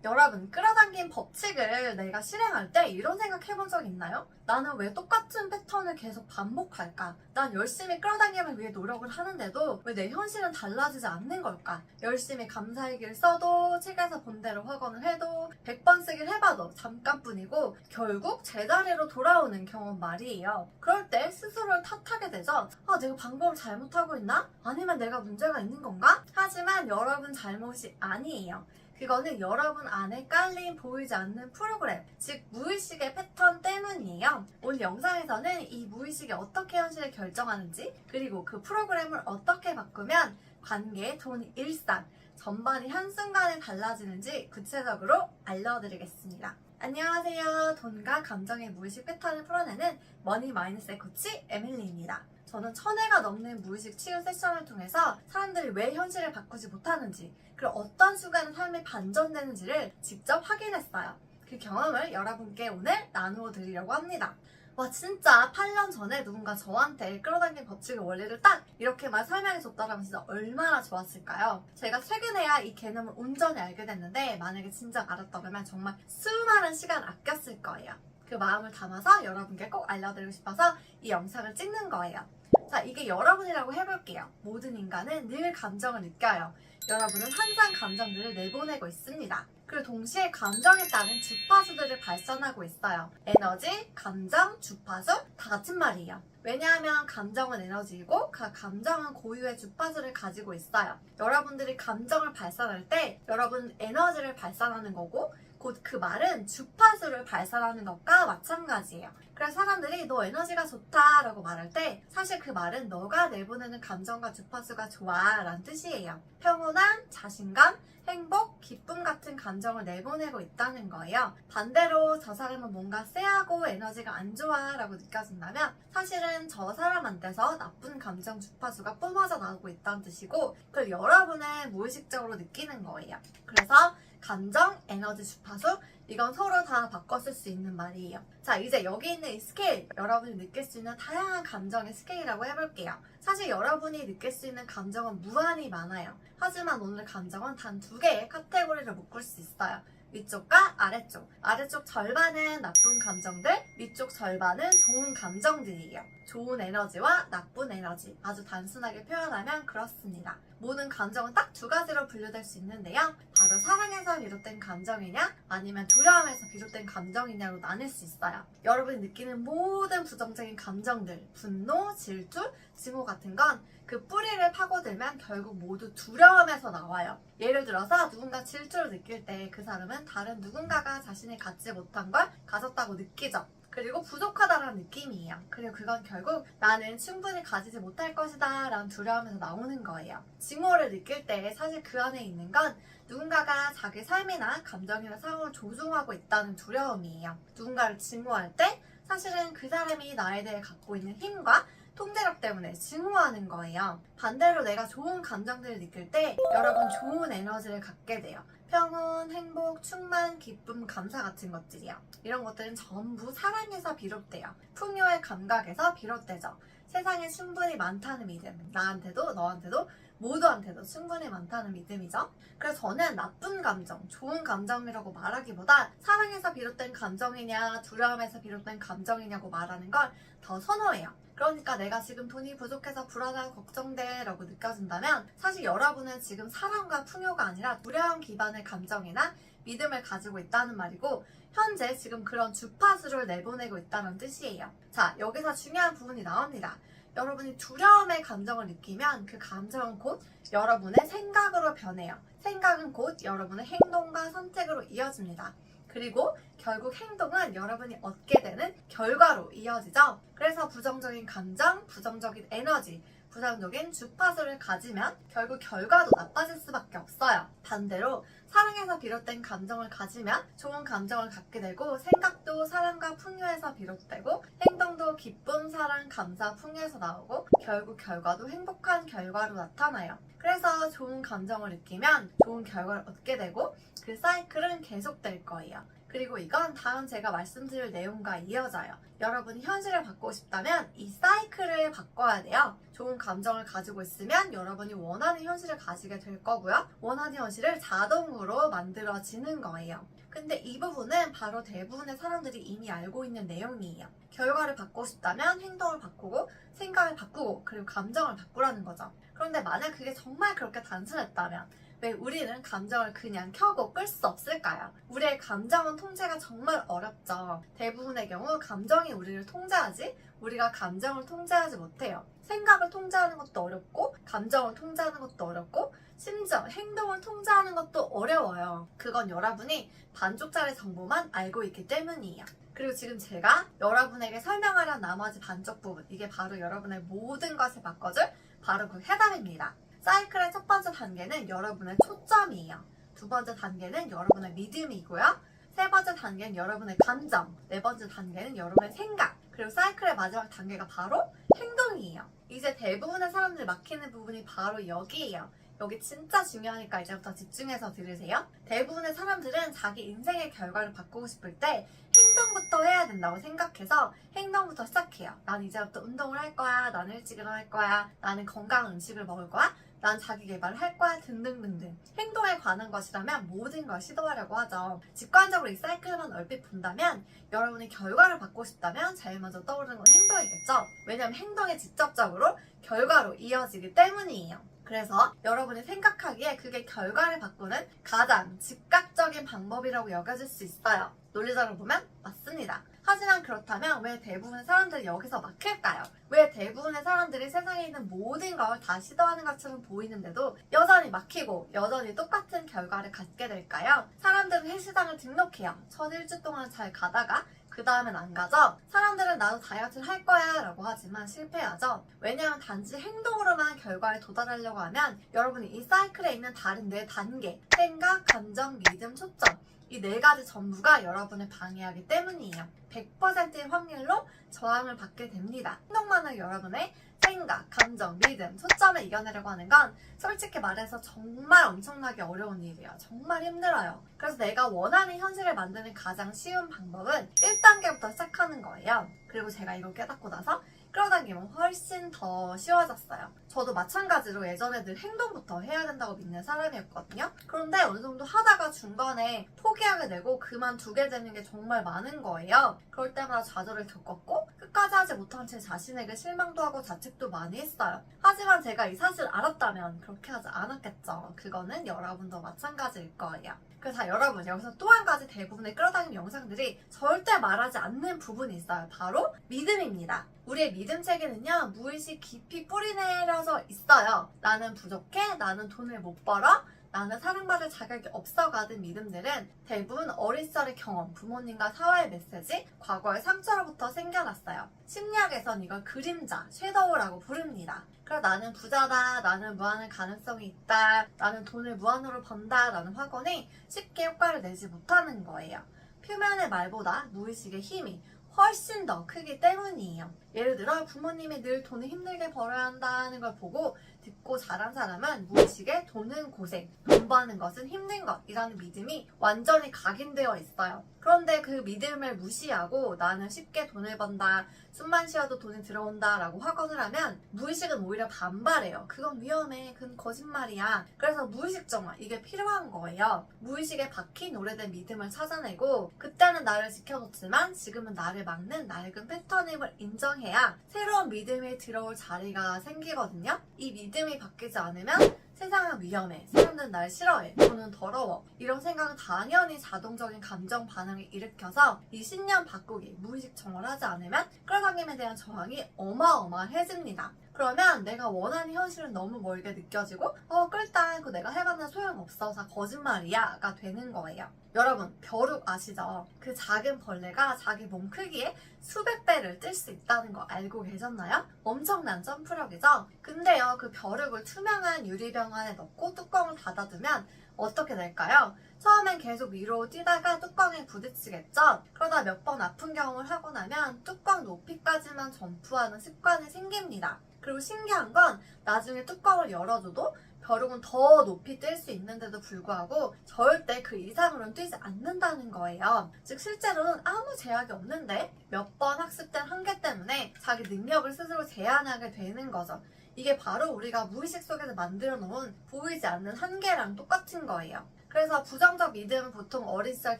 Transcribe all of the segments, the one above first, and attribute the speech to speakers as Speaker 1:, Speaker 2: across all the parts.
Speaker 1: 여러분, 끌어당긴 법칙을 내가 실행할 때 이런 생각 해본 적 있나요? 나는 왜 똑같은 패턴을 계속 반복할까? 난 열심히 끌어당김을 위해 노력을 하는데도 왜 내 현실은 달라지지 않는 걸까? 열심히 감사일기를 써도 책에서 본 대로 확언을 해도 100번 쓰기를 해봐도 잠깐뿐이고 결국 제자리로 돌아오는 경험 말이에요. 그럴 때 스스로를 탓하게 되죠. 아, 내가 방법을 잘못하고 있나? 아니면 내가 문제가 있는 건가? 하지만 여러분 잘못이 아니에요. 그거는 여러분 안에 깔린 보이지 않는 프로그램, 즉 무의식의 패턴 때문이에요. 오늘 영상에서는 이 무의식이 어떻게 현실을 결정하는지, 그리고 그 프로그램을 어떻게 바꾸면 관계, 돈, 일상 전반이 한순간에 달라지는지 구체적으로 알려드리겠습니다. 안녕하세요. 돈과 감정의 무의식 패턴을 풀어내는 머니 마인드셋 코치 에밀리입니다. 저는 1000회가 넘는 무의식 치유 세션을 통해서 사람들이 왜 현실을 바꾸지 못하는지, 그리고 어떤 순간에 삶이 반전되는지를 직접 확인했어요. 그 경험을 여러분께 오늘 나누어 드리려고 합니다. 와, 진짜 8년 전에 누군가 저한테 끌어당긴 법칙의 원리를 딱 이렇게만 설명해 줬다면 진짜 얼마나 좋았을까요? 제가 최근에야 이 개념을 온전히 알게 됐는데 만약에 진작 알았더라면 정말 수많은 시간 아꼈을 거예요. 그 마음을 담아서 여러분께 꼭 알려드리고 싶어서 이 영상을 찍는 거예요. 자, 이게 여러분이라고 해볼게요. 모든 인간은 늘 감정을 느껴요. 여러분은 항상 감정들을 내보내고 있습니다. 그리고 동시에 감정에 따른 주파수들을 발산하고 있어요. 에너지, 감정, 주파수 다 같은 말이에요. 왜냐하면 감정은 에너지이고 그 감정은 고유의 주파수를 가지고 있어요. 여러분들이 감정을 발산할 때 여러분 에너지를 발산하는 거고 곧 그 말은 주파수를 발산하는 것과 마찬가지예요. 그래서 사람들이 너 에너지가 좋다 라고 말할 때 사실 그 말은 너가 내보내는 감정과 주파수가 좋아 라는 뜻이에요. 평온함, 자신감, 행복, 기쁨 같은 감정을 내보내고 있다는 거예요. 반대로 저 사람은 뭔가 쎄하고 에너지가 안 좋아 라고 느껴진다면 사실은 저 사람한테서 나쁜 감정 주파수가 뿜어져 나오고 있다는 뜻이고 그걸 여러분은 무의식적으로 느끼는 거예요. 그래서 감정, 에너지, 주파수 이건 서로 다 바꿔 쓸 수 있는 말이에요. 자, 이제 여기 있는 이 스케일, 여러분이 느낄 수 있는 다양한 감정의 스케일이라고 해볼게요. 사실 여러분이 느낄 수 있는 감정은 무한히 많아요. 하지만 오늘 감정은 단 2개의 카테고리를 묶을 수 있어요. 위쪽과 아래쪽. 아래쪽 절반은 나쁜 감정들, 위쪽 절반은 좋은 감정들이에요. 좋은 에너지와 나쁜 에너지. 아주 단순하게 표현하면 그렇습니다. 모든 감정은 딱 2가지로 분류될 수 있는데요. 바로 사랑에서 비롯된 감정이냐 아니면 두려움에서 비롯된 감정이냐로 나눌 수 있어요. 여러분이 느끼는 모든 부정적인 감정들, 분노, 질투, 증오 같은 건 그 뿌리를 파고들면 결국 모두 두려움에서 나와요. 예를 들어서 누군가 질투를 느낄 때 그 사람은 다른 누군가가 자신이 갖지 못한 걸 가졌다고 느끼죠. 그리고 부족하다라는 느낌이에요. 그리고 그건 결국 나는 충분히 가지지 못할 것이다 라는 두려움에서 나오는 거예요. 증오를 느낄 때 사실 그 안에 있는 건 누군가가 자기 삶이나 감정이나 상황을 조종하고 있다는 두려움이에요. 누군가를 증오할 때 사실은 그 사람이 나에 대해 갖고 있는 힘과 통제력 때문에 증오하는 거예요. 반대로 내가 좋은 감정들을 느낄 때 여러분 좋은 에너지를 갖게 돼요. 평온, 행복, 충만, 기쁨, 감사 같은 것들이요. 이런 것들은 전부 사랑에서 비롯돼요. 풍요의 감각에서 비롯되죠. 세상에 충분히 많다는 믿음. 나한테도 너한테도 모두한테도 충분히 많다는 믿음이죠. 그래서 저는 나쁜 감정, 좋은 감정이라고 말하기보다 사랑에서 비롯된 감정이냐 두려움에서 비롯된 감정이냐고 말하는 걸 더 선호해요. 그러니까 내가 지금 돈이 부족해서 불안하고 걱정돼 라고 느껴진다면 사실 여러분은 지금 사랑과 풍요가 아니라 두려움 기반의 감정이나 믿음을 가지고 있다는 말이고 현재 지금 그런 주파수를 내보내고 있다는 뜻이에요. 자, 여기서 중요한 부분이 나옵니다. 여러분이 두려움의 감정을 느끼면 그 감정은 곧 여러분의 생각으로 변해요. 생각은 곧 여러분의 행동과 선택으로 이어집니다. 그리고 결국 행동은 여러분이 얻게 되는 결과로 이어지죠. 그래서 부정적인 감정, 부정적인 에너지, 부정적인 주파수를 가지면 결국 결과도 나빠질 수밖에 없어요. 반대로 사랑에서 비롯된 감정을 가지면 좋은 감정을 갖게 되고 생각도 사랑과 풍요에서 비롯되고 행동도 기쁨, 사랑, 감사, 풍요에서 나오고 결국 결과도 행복한 결과로 나타나요. 그래서 좋은 감정을 느끼면 좋은 결과를 얻게 되고 그 사이클은 계속될 거예요. 그리고 이건 다음 제가 말씀드릴 내용과 이어져요. 여러분이 현실을 바꾸고 싶다면 이 사이클을 바꿔야 돼요. 좋은 감정을 가지고 있으면 여러분이 원하는 현실을 가지게 될 거고요. 원하는 현실을 자동으로 반복으로 만들어지는 거예요. 근데 이 부분은 바로 대부분의 사람들이 이미 알고 있는 내용이에요. 결과를 바꾸고 싶다면 행동을 바꾸고 생각을 바꾸고 그리고 감정을 바꾸라는 거죠. 그런데 만약 그게 정말 그렇게 단순했다면 왜 우리는 감정을 그냥 켜고 끌 수 없을까요? 우리의 감정은 통제가 정말 어렵죠. 대부분의 경우 감정이 우리를 통제하지 우리가 감정을 통제하지 못해요. 생각을 통제하는 것도 어렵고 감정을 통제하는 것도 어렵고 심지어 행동을 통제하는 것도 어려워요. 그건 여러분이 반쪽짜리 정보만 알고 있기 때문이에요. 그리고 지금 제가 여러분에게 설명하려는 나머지 반쪽 부분, 이게 바로 여러분의 모든 것을 바꿔줄 바로 그 해답입니다. 사이클의 첫 번째 단계는 여러분의 초점이에요. 두 번째 단계는 여러분의 믿음이고요. 세 번째 단계는 여러분의 감정, 네 번째 단계는 여러분의 생각, 그리고 사이클의 마지막 단계가 바로 행동이에요. 이제 대부분의 사람들이 막히는 부분이 바로 여기예요. 여기 진짜 중요하니까 이제부터 집중해서 들으세요. 대부분의 사람들은 자기 인생의 결과를 바꾸고 싶을 때 행동부터 해야 된다고 생각해서 행동부터 시작해요. 난 이제부터 운동을 할 거야. 나는 일찍 일어날 거야. 나는 건강한 음식을 먹을 거야. 난 자기 개발을 할 거야. 등등등등. 행동에 관한 것이라면 모든 걸 시도하려고 하죠. 직관적으로 이 사이클만 얼핏 본다면 여러분이 결과를 받고 싶다면 제일 먼저 떠오르는 건 행동이겠죠. 왜냐하면 행동이 직접적으로 결과로 이어지기 때문이에요. 그래서 여러분이 생각하기에 그게 결과를 바꾸는 가장 즉각적인 방법이라고 여겨질 수 있어요. 논리적으로 보면 맞습니다. 하지만 그렇다면 왜 대부분의 사람들이 여기서 막힐까요? 왜 대부분의 사람들이 세상에 있는 모든 걸 다 시도하는 것처럼 보이는데도 여전히 막히고 여전히 똑같은 결과를 갖게 될까요? 사람들은 헬스장을 등록해요. 첫 일주 동안 잘 가다가 그 다음엔 안 가죠? 사람들은 나도 다이어트를 할 거야 라고 하지만 실패하죠? 왜냐하면 단지 행동으로만 결과에 도달하려고 하면 여러분이 이 사이클에 있는 다른 네 단계, 생각, 감정, 믿음, 초점, 이 네 가지 전부가 여러분을 방해하기 때문이에요. 100%의 확률로 저항을 받게 됩니다. 행동만을 여러분의 생각, 감정, 믿음, 초점을 이겨내려고 하는 건 솔직히 말해서 정말 엄청나게 어려운 일이에요. 정말 힘들어요. 그래서 내가 원하는 현실을 만드는 가장 쉬운 방법은 1단계부터 시작하는 거예요. 그리고 제가 이걸 깨닫고 나서 끌어당기면 훨씬 더 쉬워졌어요. 저도 마찬가지로 예전에 늘 행동부터 해야 된다고 믿는 사람이었거든요. 그런데 어느 정도 하다가 중간에 포기하게 되고 그만두게 되는 게 정말 많은 거예요. 그럴 때마다 좌절을 겪었고 끝까지 하지 못한 제 자신에게 실망도 하고 자책도 많이 했어요. 하지만 제가 이 사실을 알았다면 그렇게 하지 않았겠죠. 그거는 여러분도 마찬가지일 거예요. 그래서 여러분, 여기서 또 한 가지 대부분의 끌어당기는 영상들이 절대 말하지 않는 부분이 있어요. 바로 믿음입니다. 우리의 믿음 체계는요, 무의식 깊이 뿌리 내려져 있어요. 나는 부족해, 나는 돈을 못 벌어, 나는 사랑받을 자격이 없어 가든 믿음들은 대부분 어린 시절의 경험, 부모님과 사회의 메시지, 과거의 상처로부터 생겨났어요. 심리학에선 이걸 그림자, 섀도우라고 부릅니다. 그래서 나는 부자다, 나는 무한한 가능성이 있다, 나는 돈을 무한으로 번다 라는 확언이 쉽게 효과를 내지 못하는 거예요. 표면의 말보다 무의식의 힘이 훨씬 더 크기 때문이에요. 예를 들어 부모님이 늘 돈을 힘들게 벌어야 한다는 걸 보고 듣고 자란 사람은 무의식에 돈은 고생, 돈 버는 것은 힘든 것이라는 믿음이 완전히 각인되어 있어요. 그런데 그 믿음을 무시하고 나는 쉽게 돈을 번다, 숨만 쉬어도 돈이 들어온다 라고 확언을 하면 무의식은 오히려 반발해요. 그건 위험해, 그건 거짓말이야. 그래서 무의식 정화, 이게 필요한 거예요. 무의식에 박힌 오래된 믿음을 찾아내고 그때는 나를 지켜줬지만 지금은 나를 막는 낡은 패턴임을 인정해야 새로운 믿음이 들어올 자리가 생기거든요. 이 믿음이 바뀌지 않으면 세상은 위험해, 사람들은 날 싫어해, 돈은 더러워, 이런 생각은 당연히 자동적인 감정 반응을 일으켜서 이 신념 바꾸기, 무의식 정화를 하지 않으면 끌어당김에 대한 저항이 어마어마해집니다. 그러면 내가 원하는 현실은 너무 멀게 느껴지고 끌다 그 내가 해봤는 소용없어서 거짓말이야 가 되는 거예요. 여러분, 벼룩 아시죠? 그 작은 벌레가 자기 몸 크기에 수백 배를 뛸 수 있다는 거 알고 계셨나요? 엄청난 점프력이죠? 근데요, 그 벼룩을 투명한 유리병 안에 넣고 뚜껑을 닫아두면 어떻게 될까요? 처음엔 계속 위로 뛰다가 뚜껑에 부딪히겠죠? 그러다 몇 번 아픈 경험을 하고 나면 뚜껑 높이까지만 점프하는 습관이 생깁니다. 그리고 신기한 건 나중에 뚜껑을 열어줘도 벼룩은 더 높이 뛸 수 있는데도 불구하고 절대 그 이상으로는 뛰지 않는다는 거예요. 즉 실제로는 아무 제약이 없는데 몇 번 학습된 한계 때문에 자기 능력을 스스로 제한하게 되는 거죠. 이게 바로 우리가 무의식 속에서 만들어 놓은 보이지 않는 한계랑 똑같은 거예요. 그래서 부정적 믿음은 보통 어린 시절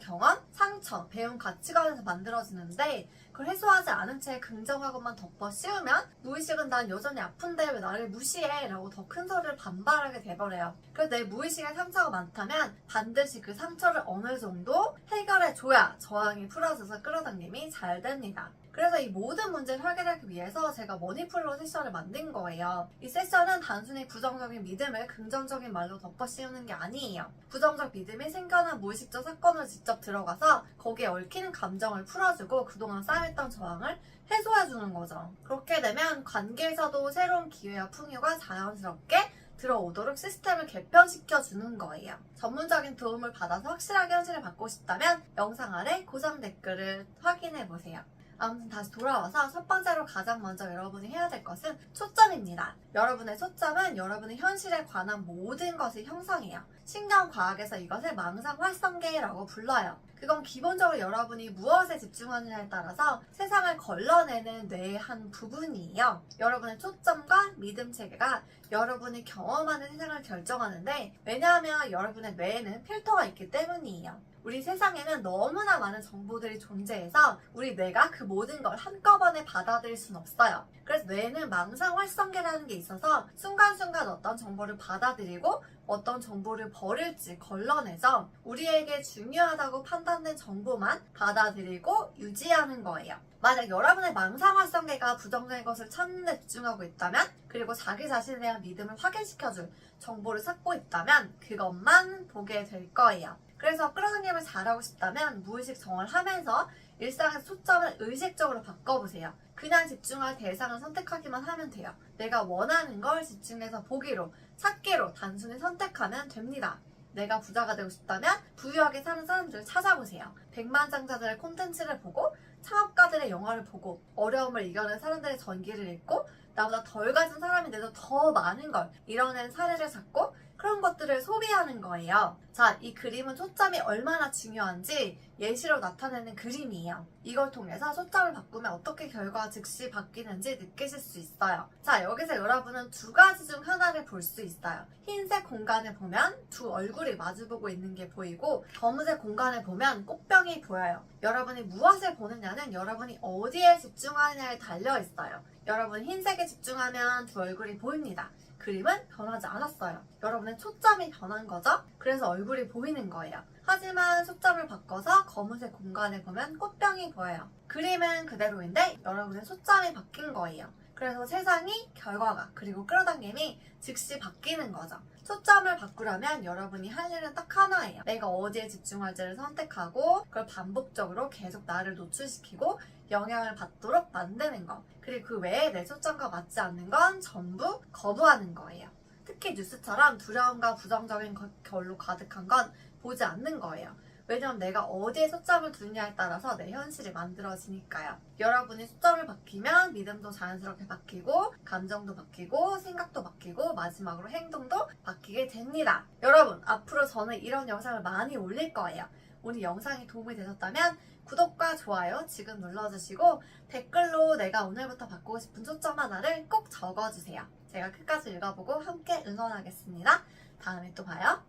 Speaker 1: 경험, 상처, 배운 가치관에서 만들어지는데 그걸 해소하지 않은 채 긍정하고만 덮어 씌우면 무의식은 난 여전히 아픈데 왜 나를 무시해? 라고 더 큰 소리를 반발하게 돼버려요. 그래서 내 무의식에 상처가 많다면 반드시 그 상처를 어느 정도 해결해줘야 저항이 풀어져서 끌어당김이 잘 됩니다. 그래서 이 모든 문제를 해결하기 위해서 제가 머니플로 세션을 만든 거예요. 이 세션은 단순히 부정적인 믿음을 긍정적인 말로 덮어 씌우는 게 아니에요. 부정적 믿음이 생겨난 무의식적 사건을 직접 들어가서 거기에 얽히는 감정을 풀어주고 그동안 쌓여있던 저항을 해소해주는 거죠. 그렇게 되면 관계에서도 새로운 기회와 풍요가 자연스럽게 들어오도록 시스템을 개편시켜주는 거예요. 전문적인 도움을 받아서 확실하게 현실을 바꾸고 싶다면 영상 아래 고정 댓글을 확인해보세요. 아무튼 다시 돌아와서 첫 번째로 가장 먼저 여러분이 해야 될 것은 초점입니다. 여러분의 초점은 여러분의 현실에 관한 모든 것의 형성이에요. 신경과학에서 이것을 망상활성계라고 불러요. 그건 기본적으로 여러분이 무엇에 집중하느냐에 따라서 세상을 걸러내는 뇌의 한 부분이에요. 여러분의 초점과 믿음 체계가 여러분이 경험하는 세상을 결정하는데 왜냐하면 여러분의 뇌에는 필터가 있기 때문이에요. 우리 세상에는 너무나 많은 정보들이 존재해서 우리 뇌가 그 모든 걸 한꺼번에 받아들일 순 없어요. 그래서 뇌는 망상활성계라는 게 있어서 순간순간 어떤 정보를 받아들이고 어떤 정보를 버릴지 걸러내죠. 우리에게 중요하다고 판단된 정보만 받아들이고 유지하는 거예요. 만약 여러분의 망상활성계가 부정적인 것을 찾는 데 집중하고 있다면 그리고 자기 자신에 대한 믿음을 확인시켜줄 정보를 찾고 있다면 그것만 보게 될 거예요. 그래서 끌어당김을 잘하고 싶다면 무의식 정을 하면서 일상에서 초점을 의식적으로 바꿔보세요. 그냥 집중할 대상을 선택하기만 하면 돼요. 내가 원하는 걸 집중해서 보기로, 찾기로 단순히 선택하면 됩니다. 내가 부자가 되고 싶다면 부유하게 사는 사람들을 찾아보세요. 백만장자들의 콘텐츠를 보고 창업가들의 영화를 보고 어려움을 이겨낸 사람들의 전기를 읽고 나보다 덜 가진 사람인데도 더 많은 걸 이뤄낸 사례를 찾고 그런 것들을 소비하는 거예요. 자, 이 그림은 초점이 얼마나 중요한지 예시로 나타내는 그림이에요. 이걸 통해서 초점을 바꾸면 어떻게 결과가 즉시 바뀌는지 느끼실 수 있어요. 자, 여기서 여러분은 두 가지 중 하나를 볼 수 있어요. 흰색 공간을 보면 두 얼굴이 마주보고 있는 게 보이고 검은색 공간을 보면 꽃병이 보여요. 여러분이 무엇을 보느냐는 여러분이 어디에 집중하느냐에 달려 있어요. 여러분 흰색에 집중하면 두 얼굴이 보입니다. 그림은 변하지 않았어요. 여러분의 초점이 변한 거죠? 그래서 얼굴이 보이는 거예요. 하지만 초점을 바꿔서 검은색 공간에 보면 꽃병이 보여요. 그림은 그대로인데 여러분의 초점이 바뀐 거예요. 그래서 세상이, 결과가, 그리고 끌어당김이 즉시 바뀌는 거죠. 초점을 바꾸려면 여러분이 할 일은 딱 하나예요. 내가 어디에 집중할지를 선택하고 그걸 반복적으로 계속 나를 노출시키고 영향을 받도록 만드는 거. 그리고 그 외에 내 초점과 맞지 않는 건 전부 거부하는 거예요. 특히 뉴스처럼 두려움과 부정적인 결로 가득한 건 보지 않는 거예요. 왜냐면 내가 어디에 초점을 두느냐에 따라서 내 현실이 만들어지니까요. 여러분이 초점을 바뀌면 믿음도 자연스럽게 바뀌고 감정도 바뀌고 생각도 바뀌고 마지막으로 행동도 바뀌게 됩니다. 여러분, 앞으로 저는 이런 영상을 많이 올릴 거예요. 오늘 영상이 도움이 되셨다면 구독과 좋아요 지금 눌러주시고 댓글로 내가 오늘부터 바꾸고 싶은 초점 하나를 꼭 적어주세요. 제가 끝까지 읽어보고 함께 응원하겠습니다. 다음에 또 봐요.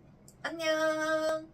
Speaker 1: 안녕.